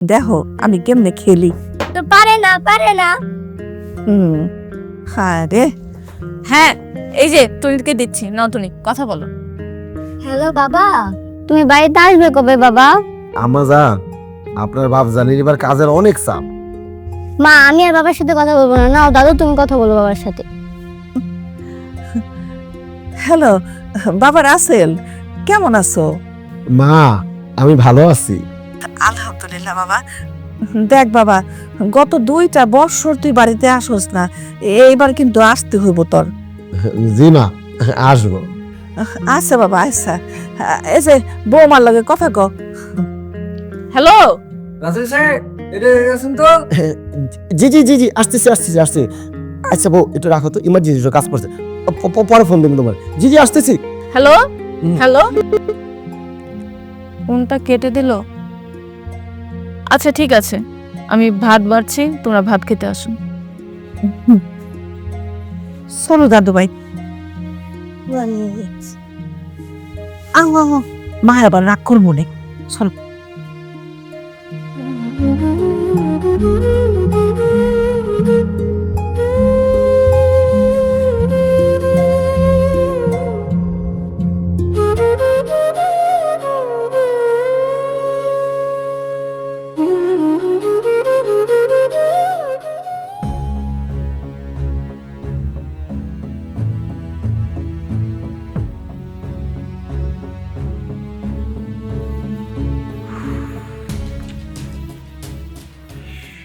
দেখো আমি কেমনে খেলি। তো পারে না। হ্যাঁ রে। হ্যাঁ, এই যে টুনিকে দিচ্ছি, নাও টুনি কথা বলো। হ্যালো বাবা, তুমি বাড়িতে আসবে কবে বাবা? আম্মা জান, আপনার বাপ জানির এবার কাজের অনেক চাপ। মা আমি আর বাবার সাথে কথা বলবো না। নাও দাদু তুমি কথা বলো বাবার সাথে। হ্যালো বাবা রাসেল, কেমন আছো? মা আমি ভালো আছি। আলহামদুলিল্লাহ বাবা। দেখ বাবা, গত 2টা বছর তুই বাড়িতে আসোস না, এইবার কিন্তু আসতে হইব তোর। জি মা, আসবো। আচ্ছা বাবা আচ্ছা। এই যে বৌমার লগে কথা ক। হ্যালো, রাসেল সাহেব এটা গেছেন তো? জি জি জি জি আসতেছি। আচ্ছা বউ একটু রাখো তো, ইমার্জেন্সি কাজ পড়ছে, পরে ফোন দেবো তোমার। জি জি আসতেছি। হ্যালো, হ্যালো, ফোনটা কেটে দিল। আচ্ছা ঠিক আছে, আমি ভাত বাড়ছি, তোমরা ভাত খেতে আসো। চলো দাদু ভাই। মা আবার রাগ করবো নে। চলো।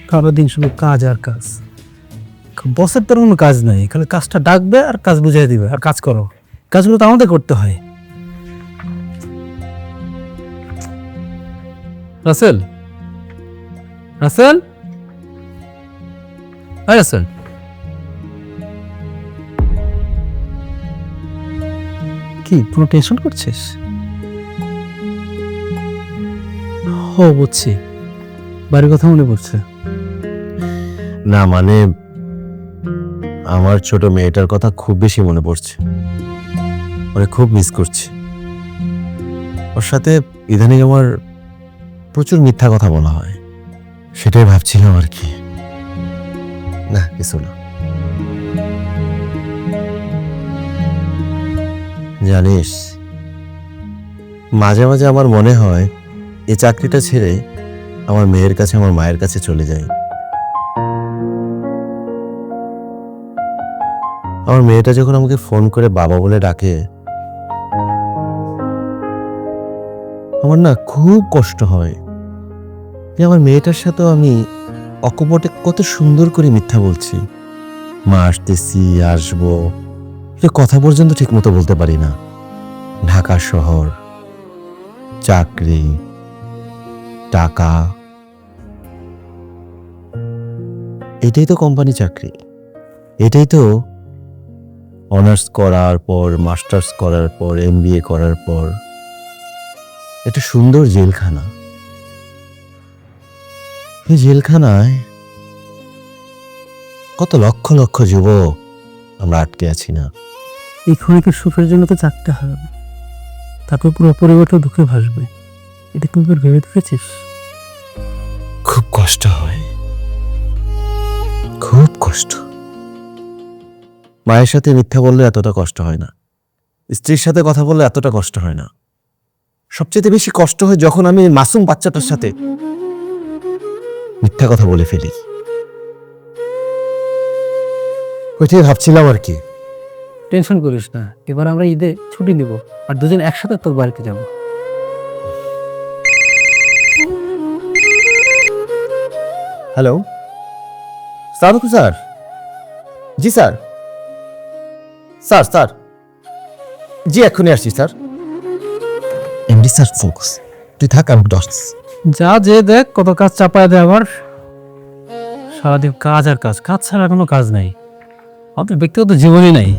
সারাদিন শুধু কাজ আর কাজ। বসের তোর কোনো কাজ নাই, খালি কাজটা ডাকবে আর কাজ বুঝিয়ে দিবে আর কাজ করো। কাজগুলো তো আমাদের করতে হয়। রাসেল, রাসেল, হাই রাসেল, কি পুরো টেনশন করছিস? ও বুঝছি, বাড়ির কথা মনে পড়ছে। না মানে আমার ছোট মেয়েটার কথা খুব বেশি মনে পড়ছে, ওরে খুব মিস করছি। ওর সাথে ইদানিং আমার প্রচুর মিথ্যা কথা বলা হয়, সেটাই ভাবছিলাম আর কি। না কিছু না। জানিস, মাঝে মাঝে আমার মনে হয় এই চাকরিটা ছেড়ে আমার মেয়ের কাছে, আমার মায়ের কাছে চলে যাই। আমার মেয়েটা যখন আমাকে ফোন করে বাবা বলে ডাকে, আমার না খুব কষ্ট হয় যে আমার মেয়েটার সাথেও আমি অকপটে কত সুন্দর করে মিথ্যা বলছি। মা আসতেছি, আসবো, এটা কথা পর্যন্ত ঠিক মতো বলতে পারি না। ঢাকা শহর, চাকরি, টাকা, এটাই তো কোম্পানি চাকরি, এটাই তো অনার্স করার পর, মাস্টার্স করার পর, MBA করার পর একটা সুন্দর জেলখানা। এই জেলখানায় কত লক্ষ লক্ষ যুবক আমরা আটকে আছি না? এই ক্ষণিকের সুখের জন্য তো চাকতে হবে, তারপর পুরো পরিবারটা দুঃখে ভাসবে। এটা তুমি ভেবে দেখেছিস? খুব কষ্ট হয়, খুব কষ্ট। মায়ের সাথে মিথ্যা বললে এতটা কষ্ট হয় না, স্ত্রীর সাথে কথা বললে এতটা কষ্ট হয় না। সবচেয়ে বেশি কষ্ট হয় যখন আমি মাসুম বাচ্চাটার সাথে মিথ্যা কথা বলে ফেলি। ওইটাই ভাবছিলাম আর কি। টেনশন করিস না, এবার আমরা ঈদে ছুটি নিব আর দুজন একসাথে তোর বাড়িতে যাব। হ্যালো সারুকু স্যার। জি স্যার, স্যার জি এক্ষুনি আসছি স্যার। এমডি স্যার ফোকাস, তুই থাক, আমি ডস। যা যে দেখ কত কাজ চাপায় দেয় আমার। সারাদিন কাজ আর কাজ, কাজ ছাড়া কোনো কাজ নাই। আমাদের ব্যক্তিগত জীবনই নাই।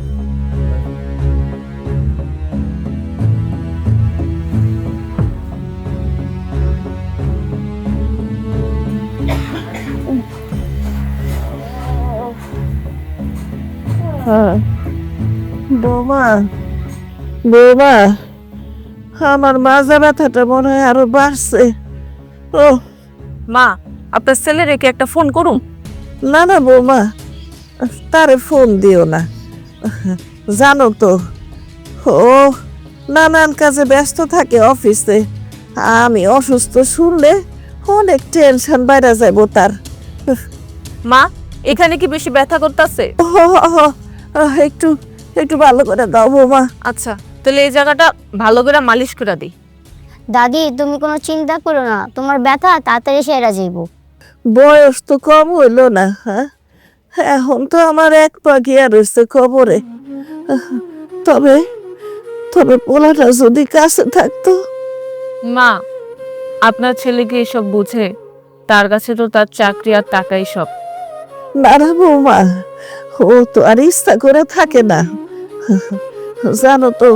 বৌমা, আমার মাজা ব্যথাটা মনে হয় আরো বাড়ছে। ও মা, আপনার ছেলে রেখে একটা ফোন করুন। না না বৌমা, তারে ফোন দিও না। জানো তো ও নানান কাজে ব্যস্ত থাকে অফিসে। আমি অসুস্থ শুনলে অনেক টেনশন বাইরে যাইব তার। মা, এখানে কি বেশি ব্যথা করতেছে? একটু একটু ভালো করে দাও বৌমা। আচ্ছা, তাহলে এই জায়গাটা ভালো করে মালিশ করে দিই। দাদি তুমি কোনো চিন্তা করো না, তোমার ব্যথা তাড়াতাড়ি সেরে যাইব। বয়স তো কম হইল না, হ্যাঁ? এখন তো আমার এক পা গিয়া রয়েছে কবরে। তবে তবে পোলাটা যদি কাছে থাকতো। মা, আপনার ছেলেকে এসব বুঝে? তার কাছে তো তার চাকরি আর টাকাই সব। না না বৌমা, ও তো আর ইচ্ছা করে থাকে না। জানো তো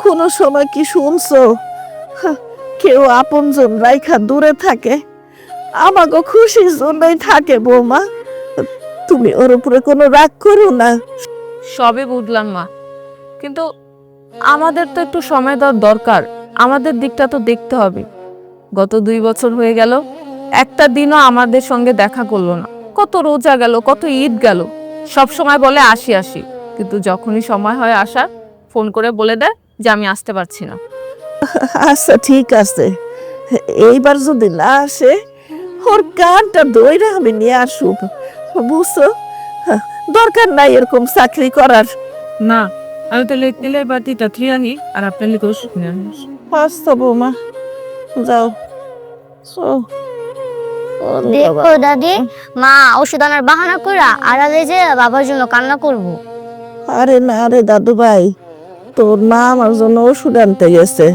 কোনো সময় কি শুনছো কেউ আপনজন রাইখা দূরে থাকে? আমাকে খুশির জন্যই থাকে বৌমা। তুমি ওর উপরে কোনো রাগ করো না। সবই বুঝলাম মা, কিন্তু আমাদের তো একটু সময় দেওয়ার দরকার। আমাদের দিকটা তো দেখতে হবে। গত 2 বছর হয়ে গেল, একটা দিনও আমাদের সঙ্গে দেখা করলো না। কত রোজা গেল, কত ঈদ গেল, সব সময় বলে আসি আসি, কিন্তু যখনই সময় হয় আসার, ফোন করে বলে দেয় যে আমি আসতে পারছি না। আচ্ছা ঠিক আছে, এইবার যদি না আসে ওর কানটা দইরা আমি নিয়ে আসুক, বুঝছো? দরকার নাই এরকম চাকরি করার। না, আমি তাহলে তেলের বাটিটা ধুয়ে আনি আর আপনার লিখে ওষুধ নিয়ে আনি। আচ্ছা বৌমা, যাও। দেখো দাদি, মা ওষুধ আনার বাহানা কইরা আড়ালে যে বাবার জন্য কান্না করব। আরে না রে দাদু ভাই, তোর মা আমার জন্য ওষুধ আনতে গেছে।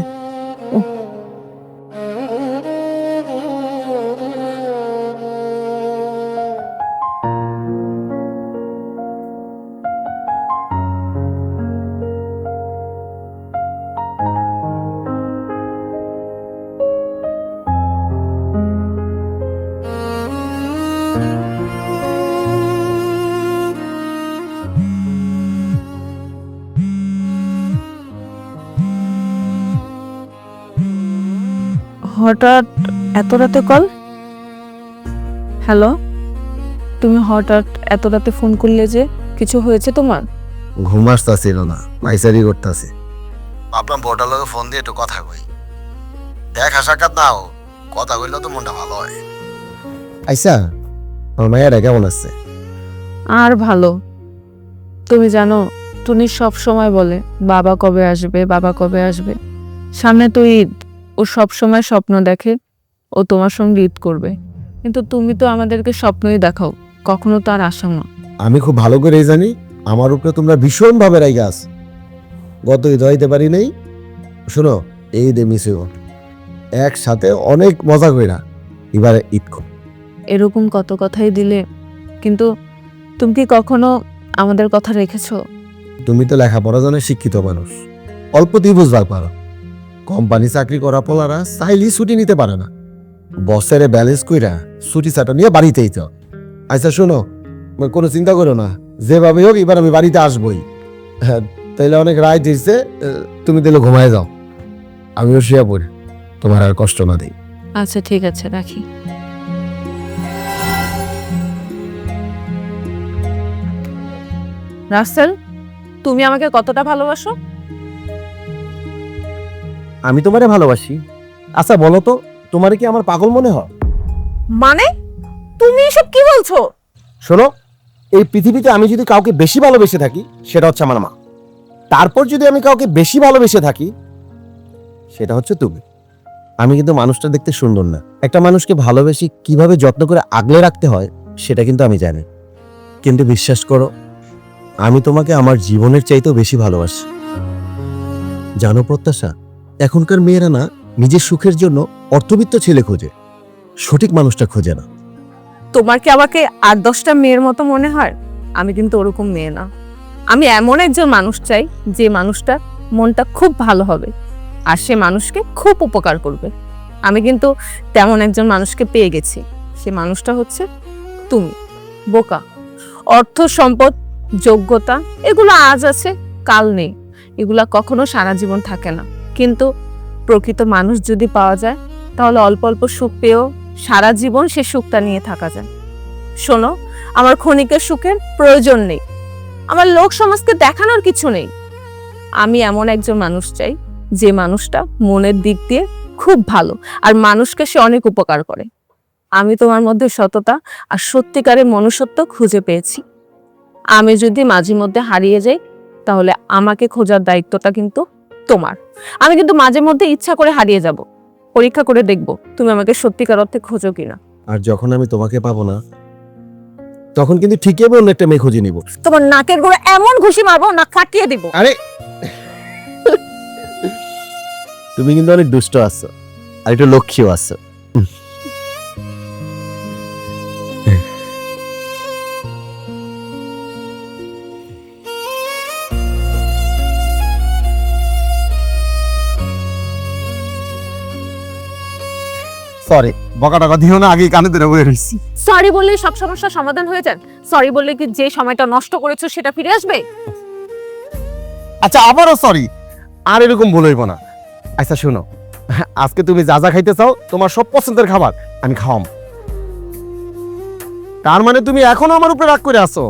হঠাৎ এত রাতে কল? হ্যালো, তুমি হঠাৎ এত রাতে ফোন করলে যে? কিছু হয়েছে তোমার? ঘুম আসতাছিল না, পাইচারি করতেছি। আপনার বড়টার লগে ফোন দিয়ে একটু কথা কই। দেখা সাক্ষাৎ নাও, কথা কইলে তো মনটা ভালো হয়। আইসা, আমার মায়েরা কেমন আছে? আর ভালো। তুমি জানো, টুনি সব সময় বলে বাবা কবে আসবে, বাবা কবে আসবে। সামনে তো ঈদ, ও সব সময় স্বপ্ন দেখে ও তোমার সঙ্গে ঈদ করবে, কিন্তু তুমি তো আমাদেরকে স্বপ্নই দেখাও, কখনো তো আর আসো না। আমি খুব ভালো করেই জানি আমার উপরে তোমরা ভীষণ ভাবে রাইগা আছ। গত ঈদ হইতে পারি নাই, শোনো এই ঈদে মিস হইব, একসাথে অনেক মজা কইরা এবারে ঈদ কর। এরকম কত কথাই দিলে, কিন্তু তুমি কি কখনো আমাদের কথা রেখেছো? তুমি তো লেখাপড়া জানে শিক্ষিত মানুষ, অল্পতেই বুঝবার পারো। কোম্পানি চাকরি করা পোলারা চাইলেই ছুটি নিতে পারে না, বসের ব্যালেন্স কইরা ছুটি ছাটা নিয়ে বাড়িতেই যাও। আচ্ছা শোনো, কোনো চিন্তা করো না, যেভাবে হোক এবার আমি বাড়িতে আসবই। হ্যাঁ, তাইলে অনেক রাত হয়েছে, তুমি তাহলে ঘুমায় যাও, আমিও শুয়ে পড়ি, তোমার আর কষ্ট না দিই। আচ্ছা ঠিক আছে, রাখি। রাসেল, তুমি আমাকে কতটা ভালোবাসো? আমি তোমারে ভালোবাসি। আচ্ছা বলো তো, তোমার কি আমার পাগল মনে হয়? মানে তুমি এসব কি বলছো? শোনো, এই পৃথিবীতে আমি যদি কাউকে বেশি ভালোবেসে থাকি সেটা হচ্ছে আমার মা, তারপর যদি আমি কাউকে বেশি ভালোবেসে থাকি সেটা হচ্ছে তুমি। আমি কিন্তু মানুষটা দেখতে সুন্দর না, একটা মানুষকে ভালোবেসে কিভাবে যত্ন করে আগলে রাখতে হয় সেটা কিন্তু আমি জানি। কিন্তু বিশ্বাস করো, আমি তোমাকে আমার জীবনের চাইতেও বেশি ভালোবাসি। জানো প্রত্যাশা, এখনকার মেয়েরা না নিজের সুখের জন্য অর্থবিত্ত ছেলে খোঁজে, সঠিক মানুষটা খোঁজে না। তোমার কি আমাকে 8-10টা মেয়ের মতো মনে হয়? আমি কিন্তু ওরকম মেয়ে না। আমি এমন একজন মানুষ চাই যে মানুষটা মনটা খুব ভালো হবে আর সে মানুষকে খুব উপকার করবে। আমি কিন্তু তেমন একজন মানুষকে পেয়ে গেছি। সে মানুষটা হচ্ছে তুমি। বোকা, অর্থ সম্পদ যোগ্যতা এগুলো আজ আছে কাল নেই, এগুলা কখনো সারা জীবন থাকে না। কিন্তু প্রকৃত মানুষ যদি পাওয়া যায় তাহলে অল্প অল্প সুখ পেয়েও সারা জীবন সে সুখটা নিয়ে থাকা যায়। শোনো, আমার ক্ষণিকের সুখের প্রয়োজন নেই, আমার লোক সমাজকে দেখানোর কিছু নেই। আমি এমন একজন মানুষ চাই যে মানুষটা মনের দিক দিয়ে খুব ভালো আর মানুষকে সে অনেক উপকার করে। আমি তোমার মধ্যে সততা আর সত্যিকারের মনুষ্যত্ব খুঁজে পেয়েছি। আমি যদি মাঝে মধ্যে হারিয়ে যাই তাহলে আমাকে খোঁজার দায়িত্বটা কিন্তু তোমার। আমি কিন্তু মাঝে মধ্যে ইচ্ছা করে হারিয়ে যাব, পরীক্ষা করে দেখব তুমি আমাকে সত্যিকার অর্থে খোঁজো কিনা। আর যখন আমি তোমাকে পাবো না, তখন কিন্তু ঠিকই আমি অন্য একটা মেয়ে খুঁজে নিব। তোমার নাকের গোড়া এমন ঘুষি মারবো না কাটিয়ে দিব। আরে তুমি কিন্তু অনেক দুষ্ট আছো আর একটু লক্ষ্মীও আছো। সরি, বকা টাকা দিও না, আগে কানে ধরে বলে রইছি। সরি বললে সব সমস্যার সমাধান হয়ে যায়? সরি বললে কি যে সময়টা নষ্ট করেছো সেটা ফিরে আসবে? আচ্ছা, আবারও সরি, আর এরকম বলইব না। আচ্ছা শোনো, আজকে তুমি যা যা খাইতে চাও, তোমার সব পছন্দের খাবার আমি খাওয়াম। তার মানে তুমি এখনো আমার উপরে রাগ করে আছো?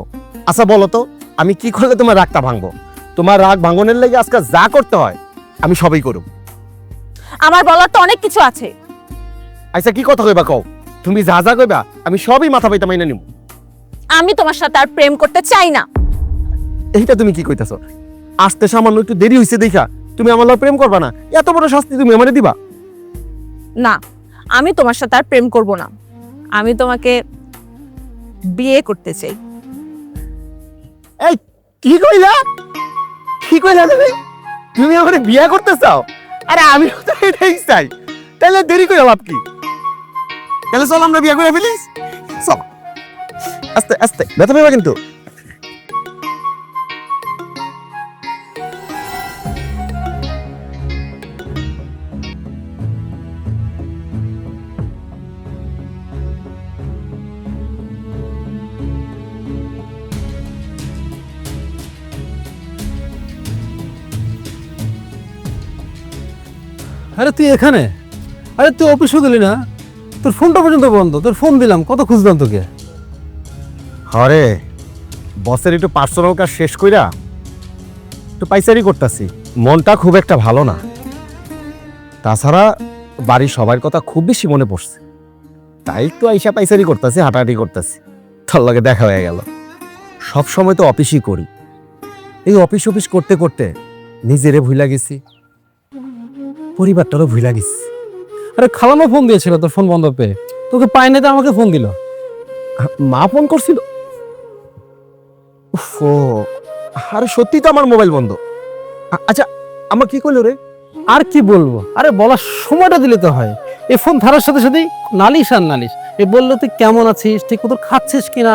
আচ্ছা বলো তো, আমি কি করলে তোমার রাগটা ভাঙবো? তোমার রাগ ভাঙনের লেগে আজকে যা করতে হয় আমি সবই করব। আমার বলার তো অনেক কিছু আছে। আচ্ছা কি কথা কইবা কও? তুমি যা যা কইবা আমি সবই মাথা পাইতা মাইনা নিব। আমি তোমার সাথে আর প্রেম করতে চাই না। এইটা তুমি কি কইতাছো? আসতে সামান্য একটু দেরি হইছে দেখা তুমি আমার লগে প্রেম করবা না? এত বড় শাস্তি তুমি আমারে দিবা? না, আমি তোমার সাথে আর প্রেম করব না। আমি তোমাকে বিয়ে করতে চাই। এই কি কইলা? কি কইলা তুমি? তুমি আমারে বিয়ে করতে চাও? আরে আমি তো এটাই চাই। তাহলে দেরি করে লাভ কি? তাহলে চল আমরা বিয়ে করে ফেলিস। চল, আস্তে আস্তে, ব্যথা পাইবা কিন্তু। আরে তুই এখানে? আরে তুই অফিসও গেলি না? তোর ফোনটা পর্যন্ত বন্ধ। তোর ফোন দিলাম, কত খুঁজলাম তোকে। হরে, বসের একটু পার্সোনাল কাজ শেষ কইরা একটু পাইচারি করতেছি। মনটা খুব একটা ভালো না। তাছাড়া বাড়ির সবার কথা খুব বেশি মনে পড়ছে, তাই একটু আইসা পাইচারি করতেছি, হাঁটাহাঁটি করতেছি। তোর লগে দেখা হয়ে গেল। সব সময় তো অফিসই করি, এই অফিস অফিস করতে করতে নিজেরে ভুলা গেছি, পরিবারটারও ভুলা গেছি। আরে খালামা ফোন দিয়েছিল তোর ফোন বন্ধ পেয়ে, তোকে পাই না তো আমাকে ফোন দিল। মা ফোন করছিল? ও আরে সত্যি তো আমার মোবাইল বন্ধ। আচ্ছা আমার কি করলো রে? আর কি বলবো, আরে বলার সময়টা দিলে তো হয়। এই ফোন ধরার সাথে সাথেই নালিশ আর নালিশ। এ বললো তুই কেমন আছিস, ঠিক মতো খাচ্ছিস কিনা,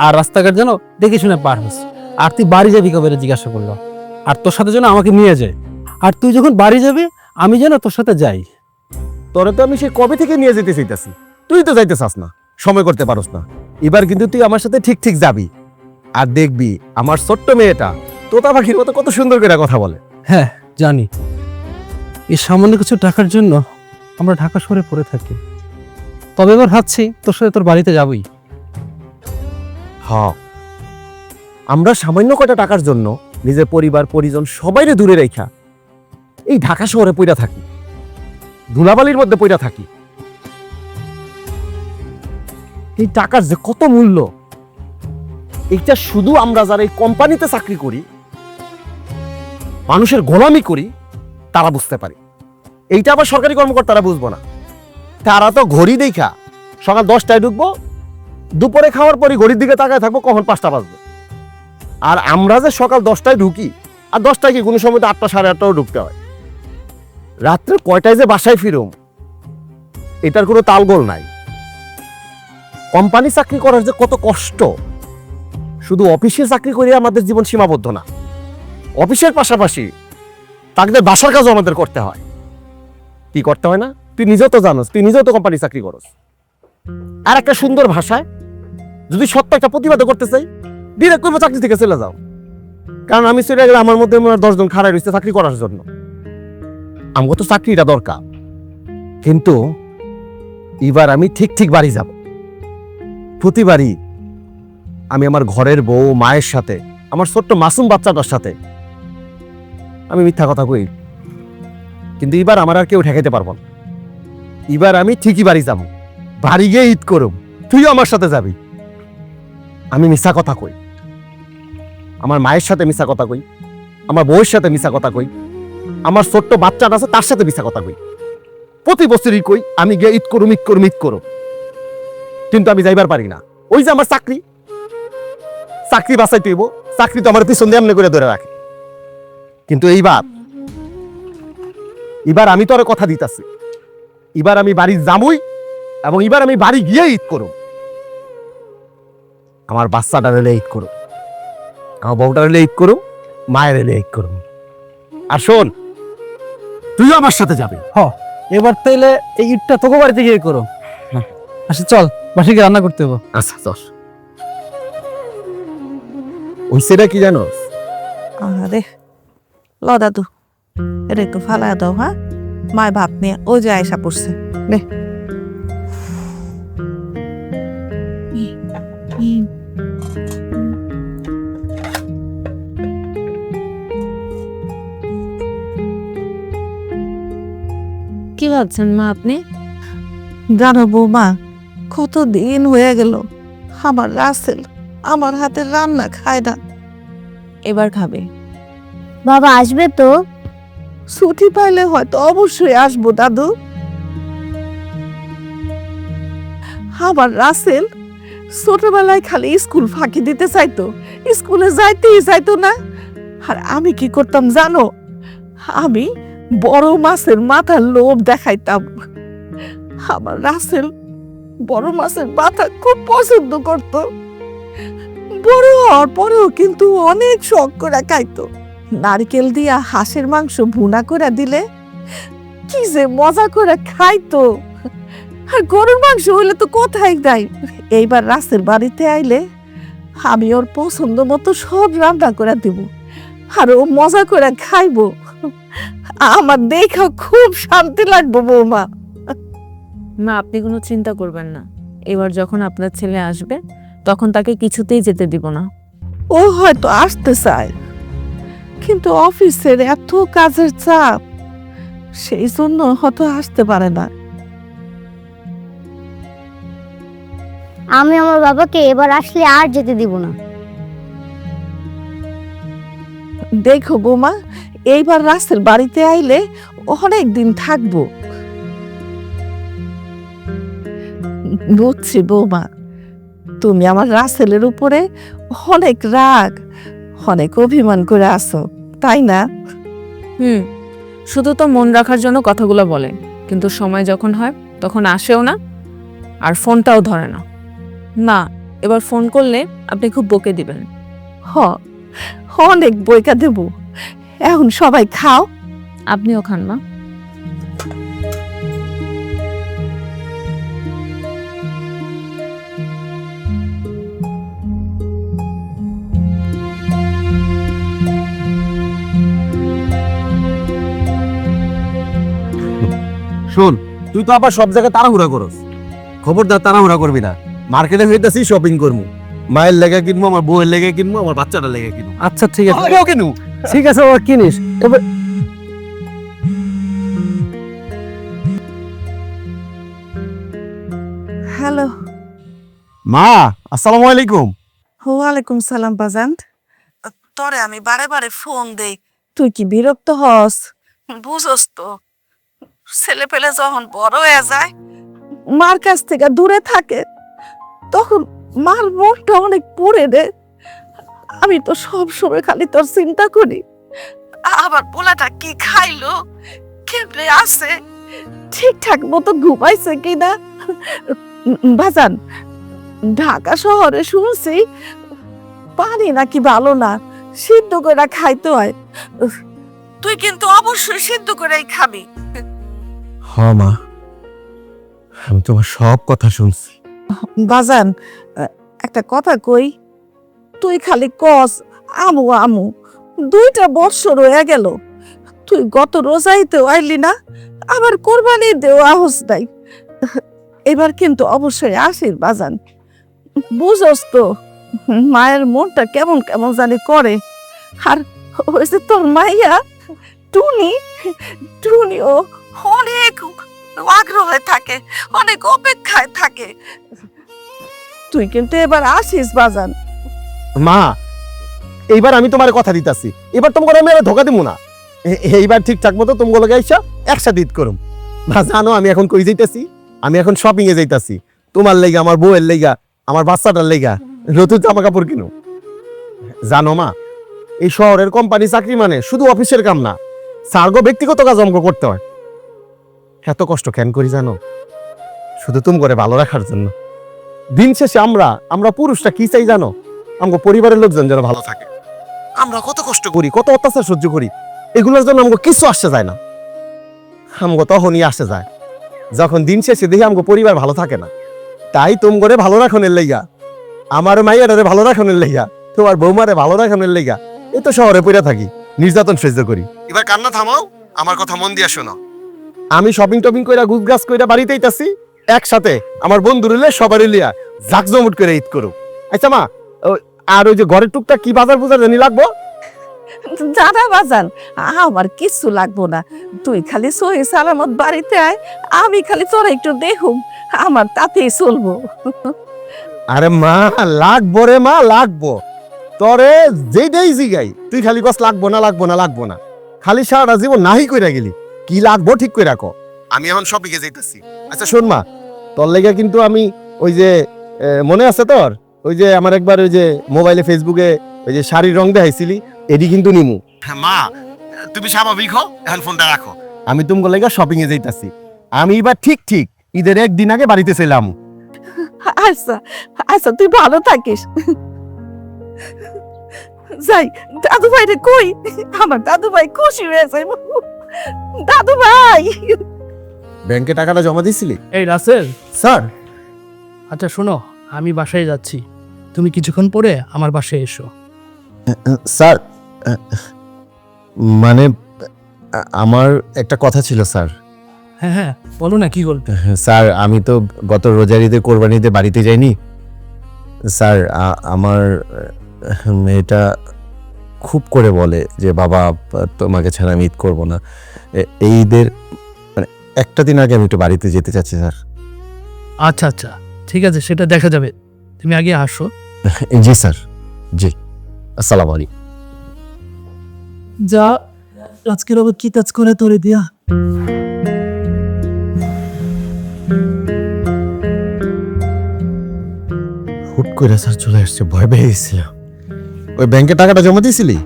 আর রাস্তাঘাট যেন দেখে শুনে পার হোস। আর তুই বাড়ি যাবি কবে জিজ্ঞাসা করলো, আর তোর সাথে যেন আমাকে নিয়ে যায়। আর তুই যখন বাড়ি যাবি আমি যেন তোর সাথে যাই। তোরে তো আমি সে কবে থেকে নিয়ে যেতে চাইতাছি, তুই তো যাইতে চাস না, সময় করতে পারস না। এবার কিন্তু তুই আমার সাথে ঠিক ঠিক যাবি, আর দেখবি আমার ছোট্ট মেয়েটা তোতা পাখির মতো কত সুন্দর করে কথা বলে। হ্যাঁ জানি, এই সামান্য কিছু টাকার জন্য আমরা ঢাকা শহরে পড়ে থাকি। তবে এবার ভাবছি তোর সাথে তোর বাড়িতে যাবই। হ্যাঁ, আমরা সামান্য কয়টা টাকার জন্য নিজের পরিবার পরিজন সবাইরে দূরে রেখা এই ঢাকা শহরে পইরা থাকি, ধুলাবালির মধ্যে পইরা থাকি। এই টাকার যে কত মূল্য, এটা শুধু আমরা যারা এই কোম্পানিতে চাকরি করি, মানুষের গোলামি করি, তারা বুঝতে পারি। এইটা আবার সরকারি কর্মকর্তারা বুঝবো না। তারা তো ঘড়ি দেখা সকাল 10টায় ঢুকবো, দুপুরে খাওয়ার পরই ঘড়ির দিকে তাকায় থাকবো কখন 5টা বাজবে। আর আমরা যে সকাল 10টায় ঢুকি, আর 10টায় কি কোনো সময় তো 8টা সাড়ে 8টাও ঢুকতে হয়। রাত্রে কয়টায় যে বাসায় ফিরুম এটার কোনো তালগোল নাই। কোম্পানি চাকরি করার যে কত কষ্ট, শুধু অফিসে চাকরি করে আমাদের জীবন সীমাবদ্ধ না, অফিসের পাশাপাশি তাদের বাসার কাজও আমাদের করতে হয়। কি করতে হয় না তুই নিজেও তো জানোস, তুই নিজেও তো কোম্পানি চাকরি করস। আর একটা সুন্দর ভাষায় যদি সত্য একটা প্রতিবাদ করতে চাই, ডিরেক্ট করবো চাকরি থেকে চলে যাও। কারণ আমি চলে গেলে আমার মধ্যে 10 জন খাড়াই রয়েছে চাকরি করার জন্য। আমাকে তো চাকরিটা দরকার, কিন্তু এবার আমি ঠিক ঠিক বাড়ি যাব। প্রতিবারই আমি আমার ঘরের বউ, মায়ের সাথে, আমার ছোট্ট মাসুম বাচ্চাটার সাথে আমি মিথ্যা কথা কই, কিন্তু এবার আমার আর কেউ ঠেকাইতে পারবো না। এবার আমি ঠিকই বাড়ি যাব, বাড়ি গিয়ে ঈদ করব, তুইও আমার সাথে যাবি। আমি মিথ্যা কথা কই, আমার মায়ের সাথে মিথ্যা কথা কই, আমার বউয়ের সাথে মিথ্যা কথা কই, আমার ছোট্ট বাচ্চাটা আছে তার সাথে মিথ্যা কথা কই। প্রতি বছরই কই আমি গিয়ে ঈদ করুম, ঈদ করুম, ঈদ করুম, কিন্তু আমি যাইবার পারি না। ওই যে আমার চাকরি বাঁচাই তুইব, চাকরি তো আমার পিছন দিয়ে এমনি করে ধরে রাখে। কিন্তু এবার আমি তো আর কথা দিতাছি, এবার আমি বাড়ি যামই, এবং এবার আমি বাড়ি গিয়ে ঈদ করুম। আমার বাচ্চাটা রেলে ঈদ করুম, আমার বউটা রেলে ঈদ করুম, মায়ের রেলে ঈদ করুম। আর শোন, তুইও আমার সাথে যাবি। এবার তাইলে এই ঈদটা তোকে বাড়িতে গিয়ে করো। আচ্ছা চল, বাসে গিয়ে রান্না করতে হবে। আচ্ছা চল। ওই সেটা কি জানো? আরে ল দাদু, এটা একটু ফালায় দাও। হ্যাঁ, মায় ভাত নিয়ে ওই যে আয়সা পড়ছে। নে কি ভাবছেন মা আপনি? জানো বৌমা, কতদিন হয়ে গেল আমার রাসেল আমার হাতের রান্না খায় না। এবার খাবে। বাবা আসবে তো? ছুটি পাইলে হয়তো অবশ্যই আসবো দাদু। আমার রাসেল ছোটবেলায় খালি স্কুল ফাঁকি দিতে চাইতো, স্কুলে যাইতেই চাইতো না। আর আমি কি করতাম জানো? আমি বড় মাছের মাথার লোভ দেখাইতাম। আমার রাসেল বড় মাছের মাথা খুব পছন্দ করত। বড় হওয়ার পরেও কিন্তু অনেক শখ করে খাইতো। নারকেল দিয়া হাঁসের মাংস ভুনা করে দিলে কি যে মজা করে খাইতো। আর গরুর মাংস হইলে তো কোথায় নাই। এইবার রাসেল বাড়িতে আইলে আমি ওর পছন্দ মতো সব রান্না করে দিব, আর ও মজা করে খাইবো। আমার দেখা খুব শান্তি লাগবে বৌমা। মা আপনি কোনো চিন্তা করবেন না, এবার যখন আপনার ছেলে আসবে তখন তাকে কিছুতেই যেতে দিব না। ও হয়তো আসতে চায়, কিন্তু অফিসের এত কাজের চাপ, সেই জন্য হয়তো আসতে পারে না। আমি আমার বাবাকে এবার আসলে আর যেতে দিব না। দেখো বৌমা, এইবার রাসেল বাড়িতে আইলে অনেক দিন থাকবো। বুঝছি বৌমা, তুমি আমার রাসেলের উপরে অনেক রাগ, অনেক অভিমান করে আসো, তাই না? শুধু তো মন রাখার জন্য কথাগুলো বলে, কিন্তু সময় যখন হয় তখন আসেও না, আর ফোনটাও ধরে না। না, এবার ফোন করলে আপনি খুব বকে দিবেন। অনেক বইকা দেব। এখন সবাই খাও। আপনিও খান মা। শোন, তুই তো আবার সব জায়গায় তাড়াহুড়া করস। খবরদার তাড়াহুড়া করবি না। মার্কেটে হইতেছি শপিং করবো, মায়ের লেগে কিনবো, আমার বউয়ের লেগে কিনবো, আমার বাচ্চাটা লেগে কিনবো। আচ্ছা ঠিক আছে, আমাকেও কিনু। ঠিক আছে বাবা, কিনিস। এবার হ্যালো। মা, আসসালামু আলাইকুম। ওয়ালাইকুম সালাম বাজান। তোরে আমি বারে বারে ফোন দেই, তুই কি বিরক্ত হস? বুঝস তো, ছেলে পেলে যখন বড় হয়ে যায়, মার কাছ থেকে দূরে থাকে, তখন মার মনটা অনেক পড়ে রে। আমি তো সব সময় খালি তোর চিন্তা করি, আবার পোলাটা কি খাইলো, কেমনে আছে, ঠিকঠাক মতো ঘুমাইছে কিনা। বাজান, ঢাকা শহরে শুনছি পানি নাকি ভালো না, সিদ্ধ করে খাইতে হয়। তুই কিন্তু অবশ্যই সিদ্ধ করেই খাবি। হ মা, আমি তোমার সব কথা শুনছি। বাজান, একটা কথা কই, তুই খালি কস আমু আমু, 2টা বৎসর হয়ে গেল, তুই গত রোজাইতেও আইলি না, আবার কোরবানি দেও আহস নাই। এবার কিন্তু অবশ্যই আসিস বাজান। বুঝস তো মায়ের মনটা কেমন কেমন জানি করে। আর ওই যে তোর মাইয়া টুনি, টুনিও অনেক আগ্রহে থাকে, অনেক অপেক্ষায় থাকে। তুই কিন্তু এবার আসিস বাজান। মা, এইবার আমি তোমার কথা দিতাছি, এবার তোমাকে আমি আর ধোকা দিব না। এইবার ঠিকঠাক মতো তোমাগুলো গাইছা একসাথে ঈদ করুম। মা জানো আমি এখন কই যাইতাছি? আমি এখন শপিং এ যাইতাছি, তোমার লেগা, আমার বউয়ের লেগা, আমার বাচ্চাটার লেগা নতুন জামা কাপড় কিনো। জানো মা, এই শহরের কোম্পানি চাকরি মানে শুধু অফিসের কাম না, সার্গ ব্যক্তিগত কাজ অঙ্ক করতে হয়। এত কষ্ট কেন করি জানো? শুধু তুমি করে ভালো রাখার জন্য। দিন শেষে আমরা পুরুষরা কি চাই জানো? আমগো পরিবারের লোকজন যেন ভালো থাকে। আমরা কত কষ্ট করি, কত অত্যাচার সহ্য করি, এগুলোর জন্য আমগো কিছু আসতে যায় না। আমগো তখনই আসে যায় যখন দিন শেষে দেখি আমগো পরিবার ভালো থাকে না। তাই তুম করে ভালো রাখনের লেগা, আমার মাইয়ারে ভালো রাখনের লেগা, তোমার বৌমারে ভালো রাখনের লেগা এ তো শহরে পড়ে থাকি, নির্যাতন সহ্য করি। এবার কান্না থামাও, আমার কথা মন দিয়া শোনো। আমি শপিং টপিং কইরা গুজগাছ কইরা বাড়িতে আইতাছি, একসাথে আমার বন্ধুর লিয়া সবারই লিয়া জাকজমট করে ঈদ করো। আচ্ছা মা, আর ওই যে ঘরের টুকটা কি বাজার বুজার জানি লাগবো? দাদা বাজান, আমার কিচ্ছু লাগবো না। তুই খালি সহি সালামত বাড়িতে আয়, আমি খালি তোরা একটু দেখুম, আমার তাতেই চলবো। আরে মা, লাগবো রে মা, লাগবো। তরে যেই জিগাই তুই খালি কস লাগবো না, লাগবো না, লাগবো না, খালি সারা জীবন নাহি কইরা গেলি। কি লাগবো ঠিক কই রাখো, আমি এখন শপিংয়ে যাইতাছি। আচ্ছা শোন মা, তোর লেগে কিন্তু আমি ওই যে মনে আছে তোর, ওই যে আমার একবার ওই যে মোবাইলে ফেসবুকে ওই যে শাড়ির রং দেখাইছিলি, এডি কিন্তু নিমু। হ্যাঁ মা, তুমি স্বাভাবিক হও, এখন ফোনটা রাখো। আমি তুমি লেগে শপিংয়ে যাইতাছি। আমি এবার ঠিক ঈদের একদিন আগে বাড়িতে ছিলাম। আচ্ছা আচ্ছা, তুই ভালো থাকিস। যাই, দাদু ভাই রে কই? আমার দাদু ভাই খুশি হয়েছে। দাদু ভাই, ব্যাংকে টাকাটা জমা দিছিলি? এই রাসেল, স্যার। আচ্ছা শোনো, আমি বাসায় যাচ্ছি, তুমি কিছুক্ষণ পরে আমার বাসায় এসো। স্যার, মানে আমার একটা কথা ছিল স্যার। হ্যাঁ হ্যাঁ, বলো না, কি বলবে? স্যার, আমি তো গত রোজার ঈদে কোরবানি ঈদে বাড়িতে যাইনি স্যার। আমার মেয়েটা খুব করে বলে যে বাবা তোমাকে ছাড়া আমি ঈদ করবো না। এই ঈদের মানে একটা দিন আগে আমি একটু বাড়িতে যেতে চাচ্ছি স্যার। আচ্ছা আচ্ছা, ঠিক আছে, সেটা দেখা যাবে, তুমি আগে আসো। জি স্যার, জি। আসসালামু আলাইকুম। যা, আজকের আবার কি কাজ করে তোরে দিয়া। হুট করে স্যার চলে আসছে, ভয় পেয়ে গেছিলাম। ওই ব্যাংকে টাকাটা জমা দিয়েছিলি?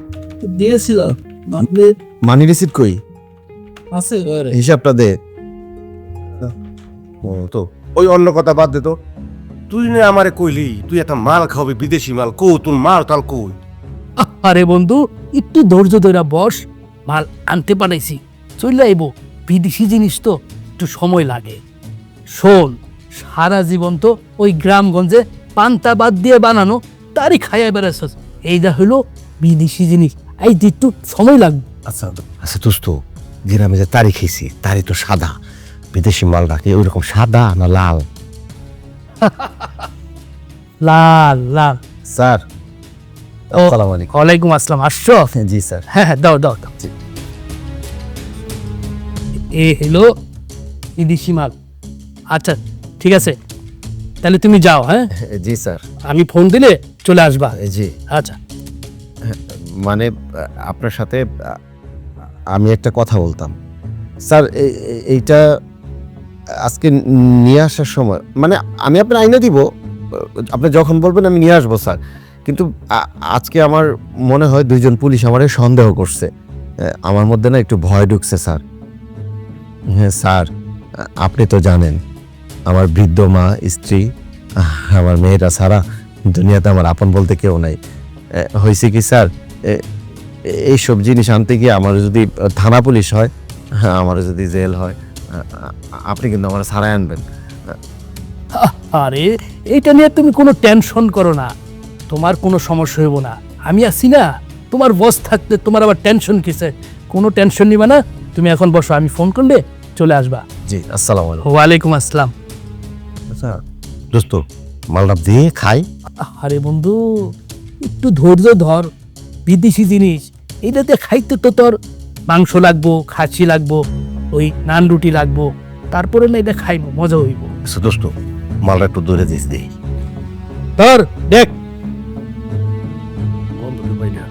দিয়েছিলাম, মানি রিসিট কই? আছে ঘরে। হিসাবটা দে। ও তো ওই অন্য কথা বাদ দে তো, তুই না আমারে কইলি তুই একটা মাল খাওয়াবি, বিদেশি মাল, কো তোর মাল টাল কই? আরে বন্ধু, একটু ধৈর্য ধরে বস, মাল আনতে পারাইছি, চলে আইব। বিদেশি জিনিস তো একটু সময় লাগে। শোন, সারা জীবন তো ওই গ্রামগঞ্জে পান্তা বাদ দিয়ে বানানো, তারই খাইয়া বেড়াচ্ছিস। এইটা হলো বিদেশি জিনিস, এই একটু সময় লাগবে। আচ্ছা আচ্ছা দোস্ত, গ্রামে যে তারি খেয়েছি, তারি তো সাদা, বিদেশি মাল রাখে ওই রকম সাদা না লাল? লাল লাল। স্যার, ও, আসসালামু আলাইকুম। ওয়ালাইকুম আসসালাম, আসছো? জি স্যার। হ্যাঁ হ্যাঁ, দাও দাও দাও। জি। এ হলো বিদেশি মাল। আচ্ছা ঠিক আছে, তাহলে তুমি যাও। হ্যাঁ, জি স্যার। আমি ফোন দিলে চলে আসবা। জি, আচ্ছা, মানে আপনার সাথে আমি একটা কথা বলতাম স্যার। এইটা আজকে নিয়ে আসার সময়, মানে আমি আপনার আইনা দিব, আপনি যখন বলবেন আমি নিয়ে আসবো স্যার। কিন্তু আজকে আমার মনে হয় দুইজন পুলিশ আমারে সন্দেহ করছে, আমার মধ্যে না একটু ভয় ঢুকছে স্যার। হ্যাঁ স্যার, আপনি তো জানেন আমার বৃদ্ধ মা, স্ত্রী, আমার মেয়েটা ছাড়া দুনিয়াতে আমার আপন বলতে কেউ নাই। হয়েছে কি স্যার, এইসব জিনিস আনতে গিয়ে আমার যদি থানা পুলিশ হয়, আমার যদি জেল হয়, আপনি কিন্তু আমার ছাড়াই আনবেন। আরে এইটা নিয়ে তুমি কোনো টেনশন করো না, তোমার কোনো সমস্যা হইব না, আমি আছি না। তোমার বস থাকতে তোমার আবার টেনশন কিসে? কোনো টেনশন নিবা না, তুমি এখন বসো, আমি ফোন করলে চলে আসবা। জি, আসসালামু আলাইকুম। ওয়ালাইকুম আসসালাম। দোস্ত মালটা দিয়ে খাই। আরে বন্ধু একটু ধৈর্য ধর, বিদেশি জিনিস এটাতে খাইতে তো তোর মাংস লাগবো, খাসি লাগবো, ওই নান রুটি লাগবো, তারপরে না এটা খাইবো, মজা হইব। আচ্ছা দোস্ত মালটা একটু ধরে দিস দেই। ধর দেখ, গন্ধ তো পাই না।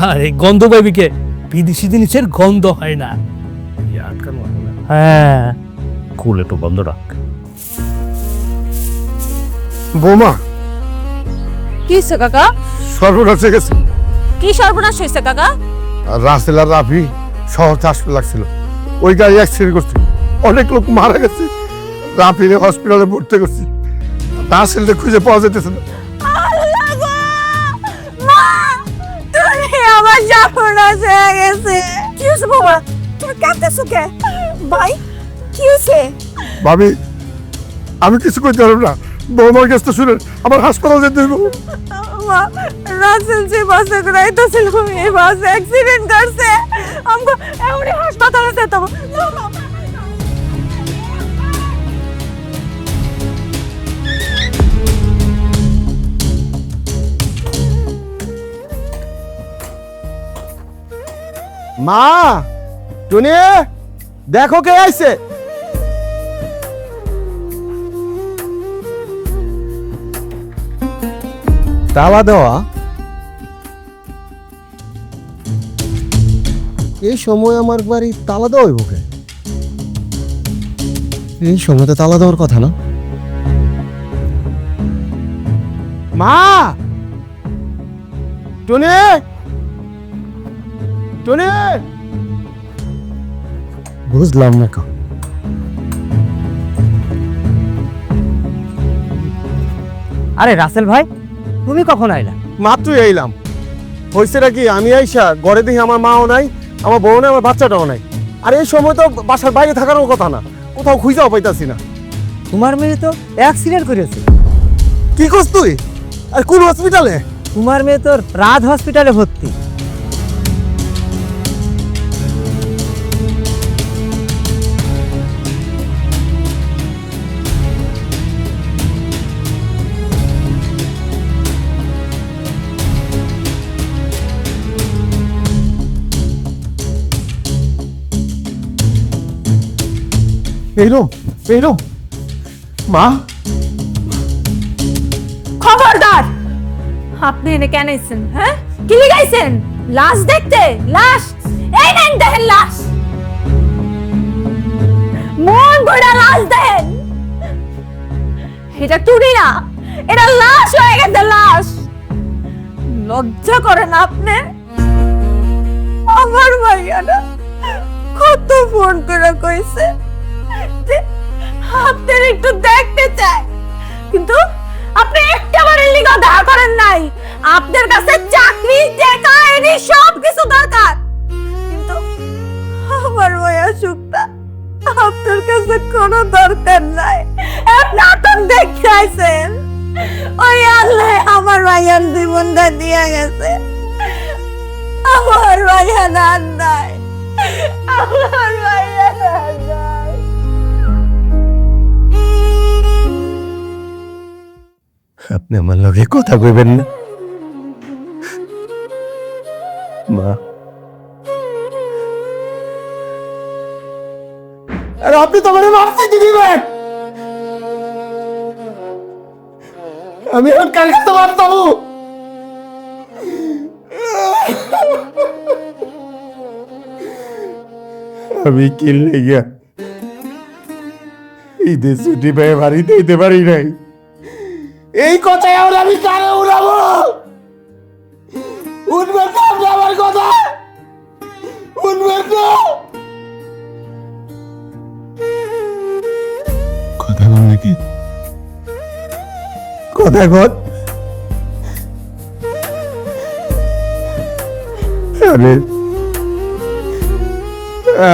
আরে গন্ধ পাইবি কে, বিদেশি জিনিসের গন্ধ হয় না। হ্যাঁ কুল একটু বন্ধ রাখ। বৌমা, কি হয়েছে কাকা? সর্বনাশ হয়ে গেছে। কি সর্বনাশ হয়েছে কাকা? আর রাসেল আর রাফি শহর হাসপাতাল লাগছিল, ওই গাড়ি অ্যাক্সিডেন্ট করছে, অনেক লোক মারা গেছে। রাফিরে হসপিটালে ভর্তি করছি, রাসেলকে খুঁজে পাওয়া যেতেছে না। আল্লাহ গো! মা, তুমি আমার সর্বনাশ হয়ে গেছে। কি হয়েছে বাবা? তুমি কাঁদতেছো কে? ভাই, কি হয়েছে? ভাবি, আমি কিছু করতে পারবো না, বৌমার কাছে শুনে আমার হাসপাতাল যেতে হইব। মা, রাসেল যে বাসে ঘুরাইতেছিল, এই বাস অ্যাক্সিডেন্ট করছে। আমগো এখনই হাসপাতালে যেতে হবে। মা, টুনি, দেখো কে আইছে। তালা দেওয়া? এই সময় আমার বাড়ি তালা দেওয়া হইব কে? এই সময় তো তালা দেওয়ার কথা না। মা, টুনি, টুনি, বুঝলাম না কা। আরে রাসেল ভাই, তুমি কখন আইলা? মাত্রই এলাম। হয়েছেটা কি, আমি আইসা ঘরে দেখি আমার মাও নাই, আমার বউ নাই, আমার বাচ্চাটাও নাই। আর এই সময় তো বাসার বাইরে থাকারও কথা না, কোথাও খুঁজাও পাইতাছি না। তোমার মেয়ে তো অ্যাক্সিডেন্ট করেছে। কি করছ তুই? আর কোন হসপিটালে? তোমার মেয়ে তোর রাত হসপিটালে ভর্তি। এইরো মা, খবরদার! আপনি এনে কেন এসেছেন? হ্যাঁ, কি লিগাইছেন? লাশ দেখতে? লাশ? এই নেন, দেখেন লাশ। মন ভরা লাশ দেন। এটা টুনি না, এটা লাশ হয়ে গেছে, লাশ। লজ্জা করে না আপনি? আমার ভাইয়া না কত ফোন করে কইছে যে আপনার একটু দেখতে চায়, কিন্তু আপনি একটাবারের লিগা দেখা করেন নাই। আপনার কাছে চাকরি, টাকা, এনি সব কিছু দরকার, কিন্তু আমার ভাইয়া সুখটা আপনার কাছে কোনো দরকার নাই। এক নাটক দেখে আইছেন, ওই আল্লাহ আমার ভাইয়ার জীবনটা দিয়ে গেছে। আমার ভাইয়া নান নাই, আমার ভাইয়া নান নাই। আপনি আমার লগে কথা কইবেন না মা? আর আপনি তো আমার মারতে দিবেন। আমি এখন কালকে তো মারতাম। আমি কি লেগা ঈদের ছুটি পেয়ে বাড়িতে দিতে পারি নাই, এই কথায় আর আমি কারে উড়াবো? উঠবেন না আপনি আমার কথা? উঠবেন না? কথা বল নাকি? কথা কর।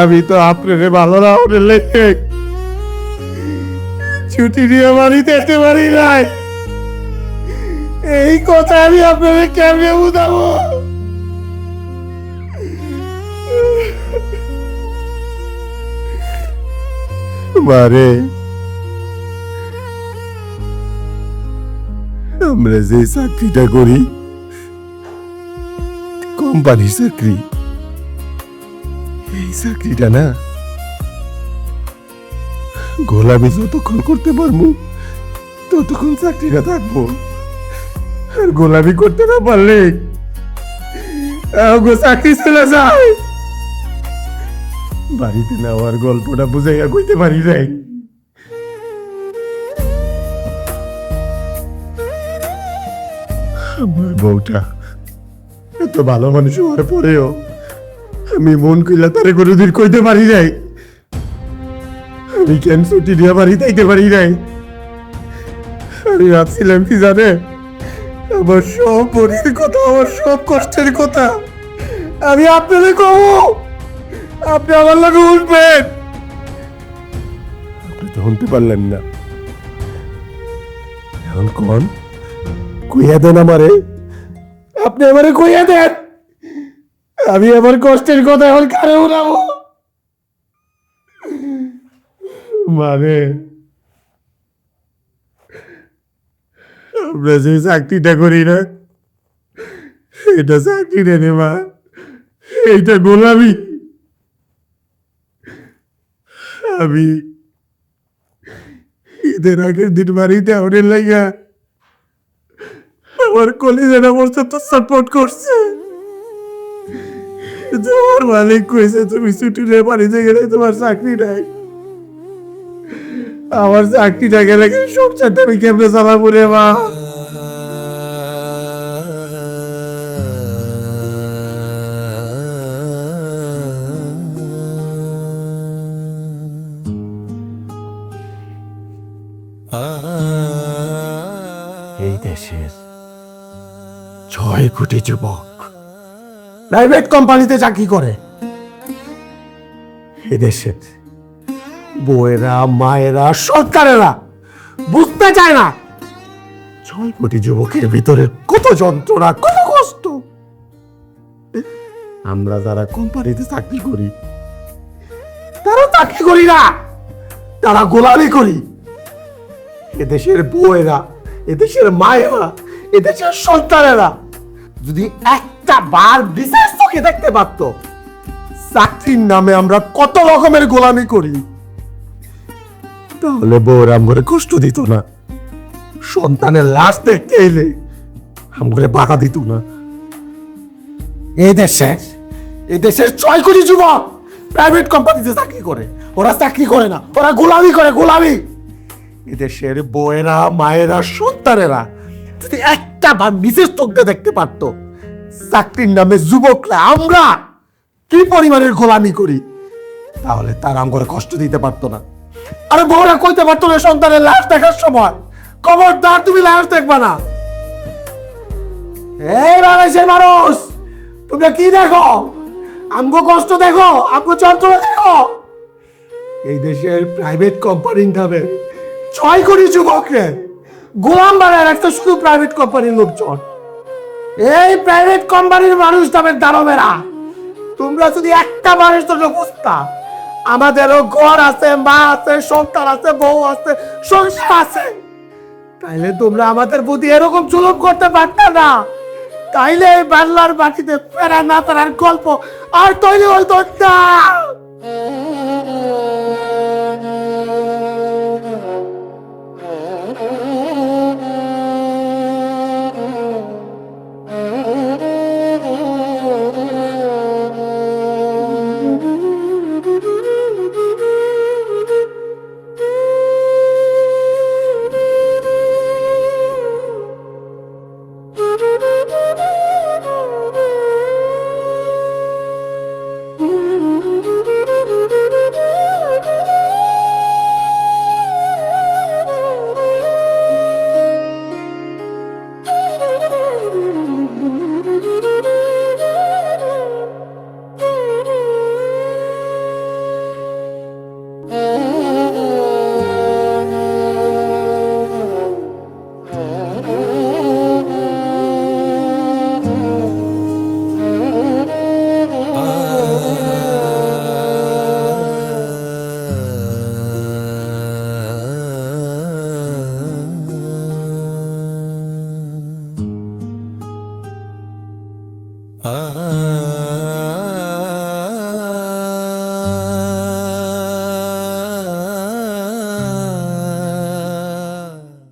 আমি তো আপনারে ভালো না হলে লেগে ছুটি নিয়ে বাড়িতে যেতে পারি নাই, এই কথা আমি আপনাদের কেমনে বুঝাবো? মারে আমরা যে চাকরিটা করি কোম্পানির চাকরি, এই চাকরিটা না গোলামি যতক্ষণ করতে পারবো ততক্ষণ চাকরিটা থাকবো, আর গোলামি করতে না পারলে চাকরি চলে যায়। বাড়িতে নেওয়ার গল্পটা বুঝাইয়া কইতে পারি নাই। আমার বউটা এত ভালো মানুষ হওয়ার পরেও আমি মন কইলা তারে কোনোদিন কইতে পারি নাই আমি কেন ছুটি নিয়ে বাড়ি যাইতে পারি নাই। আমি ভাবছিলাম কি জানে, আমার সব মনের কথা, আমার সব কষ্টের কথা আমি আপনাদের কব, আপনি আমার লাগে উঠবেন। আপনি তো শুনতে পারলেন না, এখন কোন কইয়া দেন আমারে, আপনি আমারে কইয়া দেন, আমি আমার কষ্টের কথা এখন কারে উড়াবো। মানে আমরা যে চাকরিটা করি না এটা চাকরি রে মা, এইটা গোলামি। আমি ঈদের আগের দিন বাড়িতে আউনের লাইগা আমার কলিজাটা পর্যন্ত সাপোর্ট করছে। তোমার মালিক কইছে তুমি ছুটি নিয়ে বাড়িতে গেলে তোমার চাকরি নাই, আমার চাকরিটা গেলে সব চাকরি আমি কেমনে চালাবো রে মা। এই দেশের 6 কোটি যুবক প্রাইভেট কোম্পানিতে চাকরি করে। এদেশের বউয়েরা, মায়েরা, সরকারেরা বুঝতে চায় না 6 কোটি যুবকের ভিতরে কত যন্ত্রণা, কত কষ্ট। আমরা যারা কোম্পানিতে চাকরি করি তারা চাকরি করি না, তারা গোলামি করি। এদেশের বউয়েরা, এদেশের মায়েরা, এদেশের সন্তানেরা যদি একটা বার বিশেষ চোখে দেখতে পারতো চাকরির নামে আমরা কত রকমের গোলামি করি, তাহলে বউরা আমগরে কষ্ট দিত না, সন্তানের লাশ দেখতে এলে আমগরে বাধা দিত না। এই দেশের 6 কোটি যুবক প্রাইভেট কোম্পানিতে চাকরি করে, ওরা চাকরি করে না, ওরা গোলামি করে, গোলামি। এদেশের বউয়েরা, মায়েরা, সন্তানেরা যদি একটা বার বিশেষ চোখে দেখতে পারতো চাকরির নামে যুবকরা আমরা কি পরিমাণের গোলামি করি, তাহলে তার আমগরে কষ্ট দিতে পারতো না। আরে বউরা কইতে পারতো না সন্তানের লাশ দেখার সময়, খবরদার তুমি লাশ দেখবা না। এই বাংলাদেশের মানুষ, তোমরা কি দেখো? আমগো কষ্ট দেখো, আমগো যন্ত্রণা দেখো। এই দেশের প্রাইভেট কোম্পানির নামে 6 কোটি যুবকরে গোলাম বানায় রাখতে শুধু প্রাইভেট কোম্পানির লোকজন। এই প্রাইভেট কোম্পানির মানুষ নামের দানবেরা, তোমরা যদি একটা বারের জন্য বুঝতা আমাদেরও ঘর আছে, মা আছে, সন্তান আছে, বউ আছে, সংসার আছে, তাইলে তোমরা আমাদের প্রতি এরকম জুলুম করতে পারতা না। তাইলে এই বাংলার মাটিতে ফেরা না তার গল্প আর তৈরি হইতো না। ah